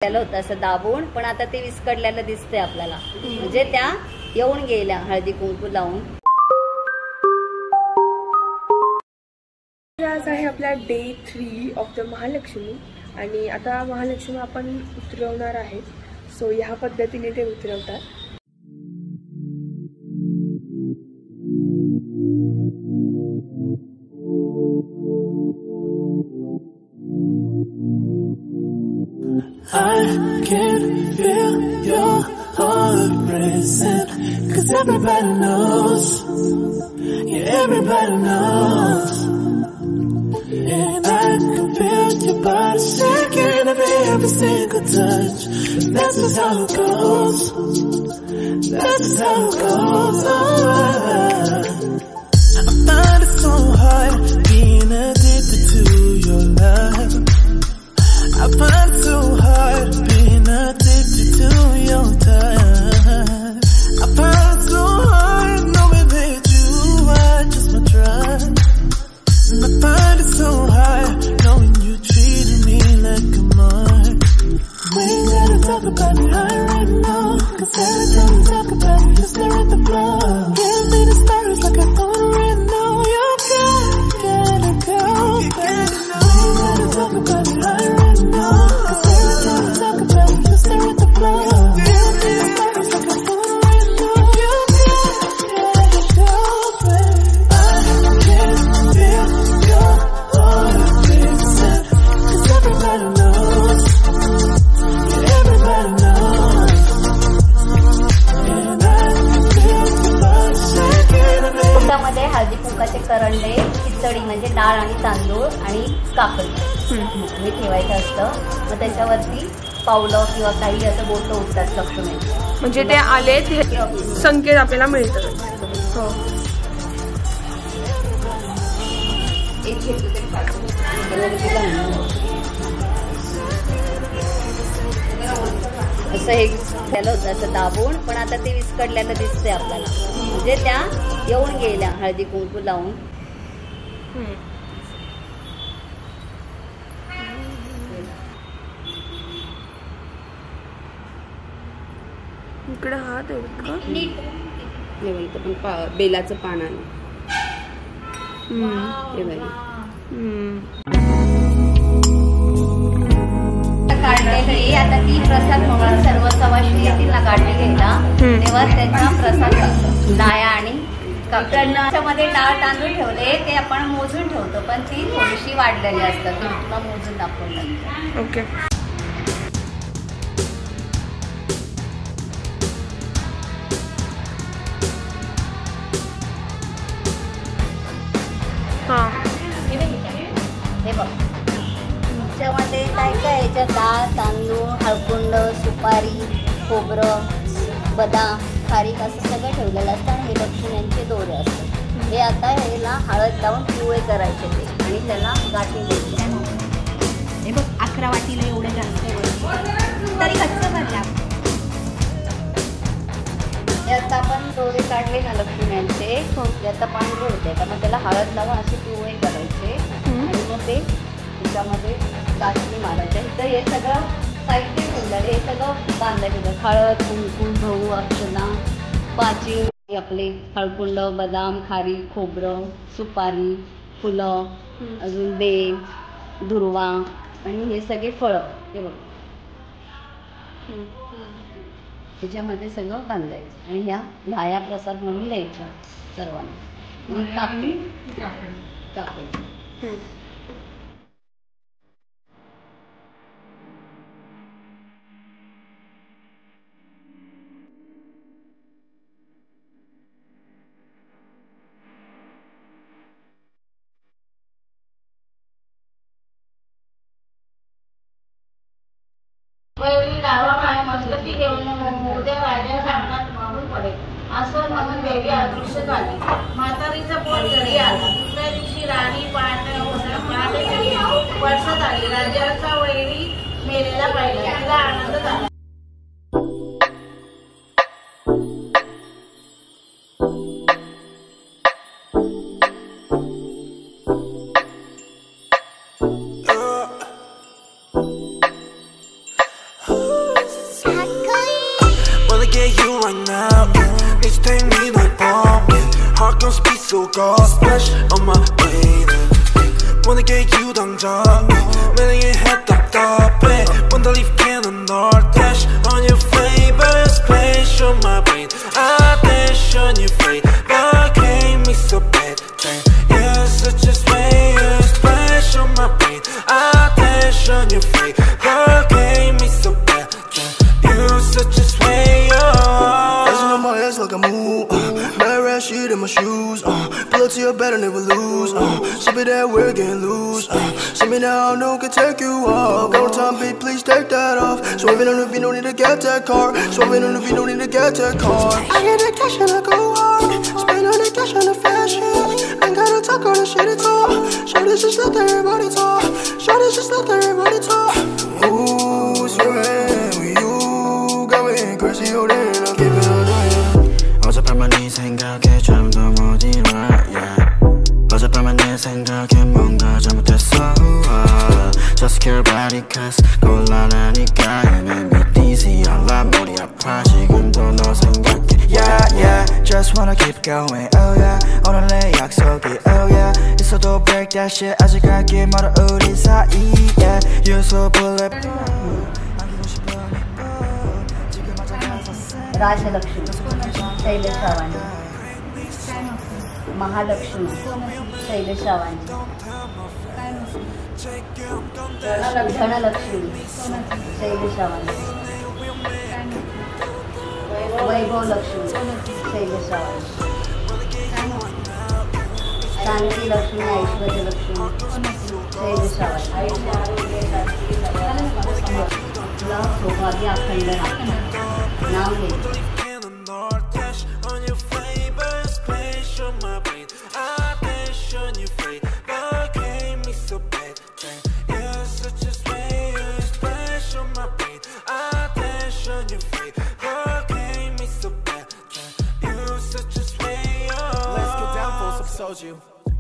त्याला होतं असं दाबून, पण आता ते विस्कडलेलं दिसतंय आपल्याला, म्हणजे त्या येऊन गेल्या हळदी कुंकू लावून. आज आहे आपला डे 3 ऑफ द महालक्ष्मी आणि आता महालक्ष्मी आपण उतरवणार आहे. सो ह्या पद्धतीने ते उतरवतात. I can feel your heart racing, 'cause everybody knows, yeah, everybody knows. And I can feel your body shaking every single touch. That's just how it goes. That's just how it goes. I find it so hard being addicted to your love. I find it so hard being addicted to your touch. I find it so hard knowing that you are just my drug. And I find it so hard knowing you treated me like a mark. We ain't gotta talk about it right now, 'cause every time we talk about it, you stare at the floor. Give me the stars like I thought right now. You gotta go, baby. We ain't gotta talk about it right now, 'cause every time we talk about it, you stare at the floor. Give me the stars like I thought right now. You gotta go, baby. I can feel your heart racing, 'cause everybody knows, yeah, everybody knows. And I can feel your body shaking a bit. त्यामध्ये हळदी कुंकाचे करंडे, खिचडी म्हणजे डाळ आणि तांदूळ आणि काकडी हे ठेवायचं असतं. मग त्याच्यावरती पावलं किंवा काही असं बोटं उठतात लक्ष्मी, म्हणजे ते आले ते संकेत आपल्याला मिळतात. हो. असं हे त्याला होतं असं दाबून, पण आता ते विस्कडलेलं दिसतंय आपल्याला, म्हणजे त्या येऊन गेल्या हळदी कुंकू लावून. इकडे हात आहे का? इथं पण बेलाचं पान आहे. काढलेली आता ती प्रसाद म्हणून सर्व सवाशी येतील ना काढले घ्यायला, तेव्हा त्याचा प्रसाद लागतो. डाया आणि त्याच्यामध्ये डाळ तांदूळ ठेवले ते आपण मोजून ठेवतो, पण ती थोडीशी वाढलेली असतात, तुला मोजून दाखवलं. ओके. हे बघ, त्याच्यामध्ये काय काय याच्यात डाळ तांदूळ हळकुंड सुपारी खोबरं बदाम खारीक असं सगळं ठेवलेलं असतं आणि हे लक्ष्म्यांचे दोरे असतात. हे आता ह्याला हळद लावून पिवळे करायचे ते आणि त्याला गाठी द्यायचे. हे बघ 11 वाटीला एवढे जास्त तरी कच्चं भरला. हे आता आपण दोरे काढले ना लक्ष्म्यांचे, आता पांढरे होते, तर मग त्याला हळद लावून असे पिवळे करायचे आणि मग ते त्याच्यामध्ये गाठी मारायच्या. इथं हे सगळं साहित्य ठेवलेलं, हे सगळं बांधायचं. हळद कुंकू गहू अक्षदा पाची आपले हळकुंड बदाम खारी खोबरं सुपारी फुलं अजून बेल दुर्वा आणि हे सगळे फळं. हे बघ त्याच्यामध्ये सगळं बांधायचं आणि ह्या लाया प्रसाद म्हणून द्यायच्या सर्वांना. काकडी डावा पाय मस्तकी घेऊन उद्या राजा सांगतात म्हणून पडेल असं म्हणून देवी अदृश्य झाली. म्हातारीचं पोट घरी आलं. दुसऱ्या दिवशी राणी पहाटे वर्षात आली. राजाचा वैरी मेलेला पाहिला. तिला आनंद झाला. right now. Need to take me like bomb. Heart gon' speed so God splash on my brain. Wanna get you 당장. 매일 head 답답해. Wanna leave cannon or dash on your favorite splash on my brain. I dash on your face, but can't me so bad. You're such a splash, splash on my brain. I dash on your face, but can't me so bad. You're such a splash. Dancing on my ass like a move. Mad rat shit in my shoes. Pull up to your bed and never lose. Sip it that we're getting loose. See me now, no can take you off. Go time, bitch, please take that off. Swerving on the beat, no need to get that car. Swerving on the beat, no need to get that car. I get that cash and I go hard. Spend all the cash on the fashion. Ain't gotta talk all the shit at all. Show this just let everybody talk. Show this just let everybody talk. Ooh, swerving with you. Going crazy, oh then I'll keep it on doing. 어젯밤만 네 생각에 잠도 못 일어, yeah. 어젯밤만 내 생각에 뭔가 잘못했어. Just care about it cause 곤란하니까 And me dizzy 알아 머리 아파 지금도 너 생각해 Yeah yeah Just wanna keep going oh yeah 오늘 내 약속이 oh yeah 있어도 break that shit 아직 갈 길 멀어 우리 사이 yeah You're so bulletproof Rajlakshmi Shailesh रावांनी Mahalakshmi Shailesh रावांनी Dhanlaxmi Shailesh रावांनी वैभव लक्ष्मी शैलेश रावांनी शांती लक्ष्मी ऐश्वर्य लक्ष्मी शैलेश रावांनी तुला सौभाग्य अखंड नाव घे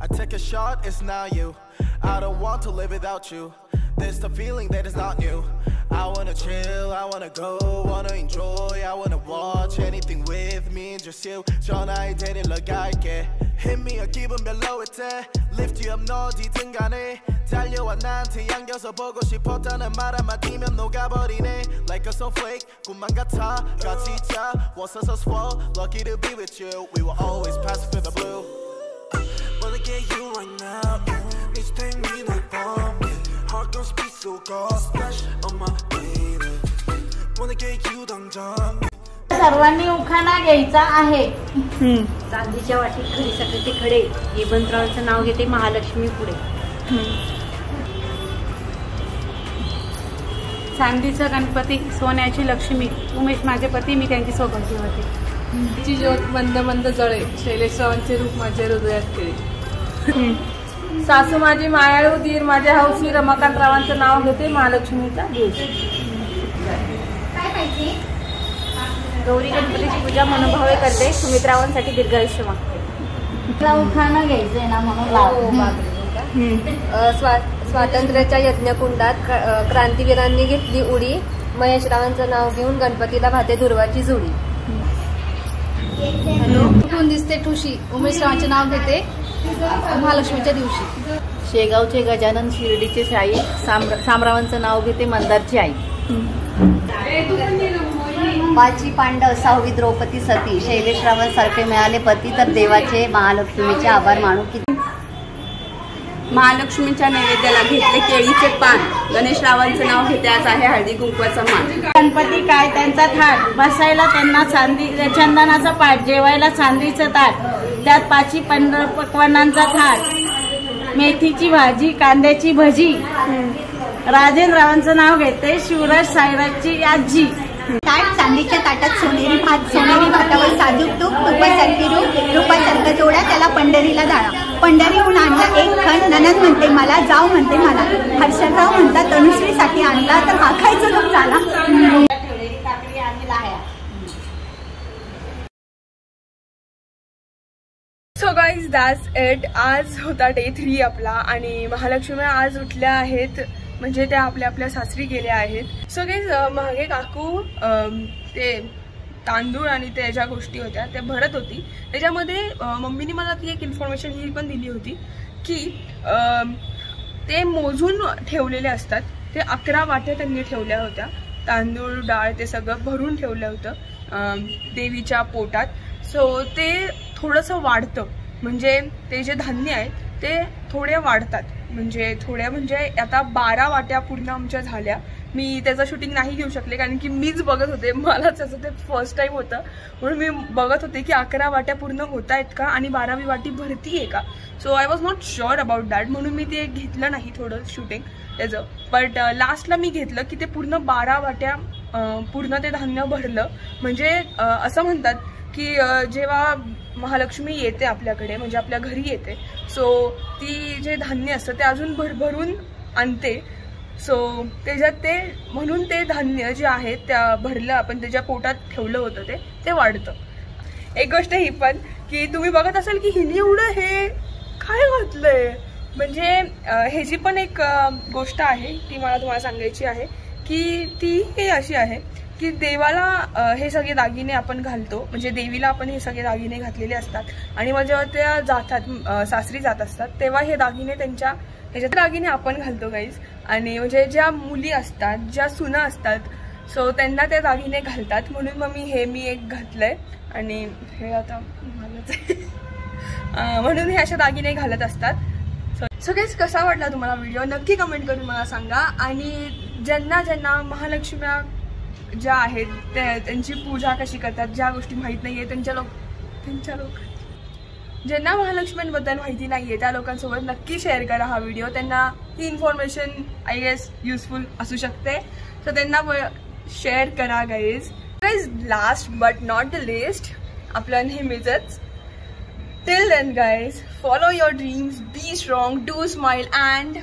I take a shot, it's not you. I don't want to live without you. There's the feeling that is not new. I wanna chill, I wanna go, wanna enjoy, I wanna watch anything with me and just you. 전화에 데리러 갈게. Hit me a 기분 별로일 때 Lift you up 너 어디든 간에 달려와 나한테 안겨서 보고 싶었다는 말 한마디면 녹아버리네 Like a snowflake 꿈만 같아 같이 있자 Was so swell, lucky to be with you We will always pass through the blue Wanna get you right now. Need to take me like bomb. Heart gon' speed so God splash on my brain. Wanna get you 당장. सर्वांनी उखाणा घ्यायचा आहे. चांदीच्या वाटीत खडीसाठी ते खडे यशवंतरावांचं नाव घेते महालक्ष्मी पुढे. चांदीचा गणपती सोन्याची लक्ष्मी उमेश माझे पती मी त्यांची सौभाग्यवती. तिची ज्योत मंद मंद जळे शैलेशरावांचे रूप माझ्या हृदयात खेळे. सासू माझी मायाळू धीर माझ्या हौशी रमाकांतरावांचं नाव घेते महालक्ष्मीचा दिवस. गौरी गणपतीची पूजा मनोभावे करते सुमित्रावांसाठी दीर्घायुष्य मागते. तुला उखाणा घ्यायचंय ना म्हणून स्वातंत्र्याच्या यज्ञकुंडात क्रांतीवीरांनी घेतली उडी महेशरावांचं नाव घेऊन गणपतीला भाते दुर्वाची जोडी. कोण दिसते ठुशी उमेशरावांचे नाव घेते महालक्ष्मीच्या दिवशी. शेगावचे गजानन शिर्डीचे साई शामरावांचं नाव घेते मंदारची आई. पाची पांडव 6वी द्रौपदी सती शैलेशरावांसारखे मिळाले पती तर देवाचे महालक्ष्मीचे आभार मानू. महालक्ष्मीच्या नैवेद्याला घेतले केळीचे पान गणेशरावांचं नाव घेते आज आहे हळदी कुंकवाचा मान. गणपती काय त्यांचा थाट बसायला त्यांना चांदी चंदनाचा पाट जेवायला चांदीचं ताट त्यात 5 पक्वानांचा थाट मेथीची भाजी कांद्याची भजी. राजेंद्ररावांचं नाव घेते शिवराज साईराजची आजी. ताट चांदीच्या ताटात सोनेरी भात सोनेरी भातावर साजूक तूप तुपासारखी रूप रूपासारखं जोडा त्याला पंढरीला जाणा. पंढरीहून आणला एक खण ननद म्हणते मला जाऊ म्हणते मला. हर्षदराव म्हणतात तनुश्रीसाठी आणला तर हा खायचं रूप झाला. So guys that's it. आज होता डे 3 आपला आणि महालक्ष्मी आज उठल्या आहेत म्हणजे त्या आपल्या सासरी गेल्या आहेत. सो गाईज मागे काकू ते तांदूळ आणि त्या ज्या गोष्टी होत्या त्या भरत होती, त्याच्यामध्ये मम्मीने मला ती एक इन्फॉर्मेशन ही पण दिली होती की ते मोजून ठेवलेले असतात. ते 11 वाट्या त्यांनी ठेवल्या होत्या, तांदूळ डाळ ते सगळं भरून ठेवलं होतं देवीच्या पोटात. सो ते थोडंसं वाढतं, म्हणजे ते जे धान्य आहेत ते थोडे वाढतात, म्हणजे आता 12 वाट्या पूर्ण आमच्या झाल्या. मी त्याचं शूटिंग नाही घेऊ शकले कारण की मीच बघत होते, मला त्याचं ते फर्स्ट टाइम होतं म्हणून मी बघत होते की 11 वाट्या पूर्ण होत आहेत का आणि 12वी वाटी भरतीये का. So I was not sure about that, म्हणून मी ते घेतलं नाही थोडं शूटिंग त्याचं. बट लास्टला मी घेतलं की ते पूर्ण 12 वाट्या पूर्ण ते धान्य भरलं. म्हणजे असं म्हणतात की जेव्हा महालक्ष्मी येते आपल्याकडे, म्हणजे आपल्या घरी येते, सो ती जे धान्य असतं ते अजून भरभरून आणते. सो त्याच्यात ते म्हणून ते धान्य जे आहे त्या भरलं आपण त्याच्या पोटात ठेवलं होतं ते वाढतं. एक गोष्ट ही पण की तुम्ही बघत असाल की हिने एवढं हे काय घातलंय, म्हणजे ह्याची पण एक गोष्ट आहे ती मला तुम्हाला सांगायची आहे की ती हे अशी आहे की देवाला हे सगळे दागिने आपण घालतो, म्हणजे देवीला आपण हे सगळे दागिने घातलेले असतात आणि मग जेव्हा त्या जातात सासरी जात असतात तेव्हा हे दागिने त्यांच्या ह्याच्यात दागिने आपण घालतो गाईज. आणि म्हणजे ज्या मुली असतात, ज्या सुना असतात, सो त्यांना ते दागिने घालतात. म्हणून मग मी एक घातलंय आणि हे आता मलाच म्हणून हे असे दागिने घालत असतात. सो गाईज कसा वाटला तुम्हाला व्हिडिओ नक्की कमेंट करून मला सांगा. आणि ज्यांना महालक्ष्म्या ज्या आहेत त्यांची पूजा कशी करतात, ज्या गोष्टी माहीत नाहीये त्यांच्या लोक ज्यांना महालक्ष्म्यांबद्दल माहिती नाहीये त्या लोकांसोबत नक्की शेअर करा हा व्हिडिओ. त्यांना ही इन्फॉर्मेशन आय गेस युजफुल असू शकते, सो त्यांना शेअर करा guys. Last but not the least आपलं नेहमीच till then guys, follow your dreams, be strong, do smile and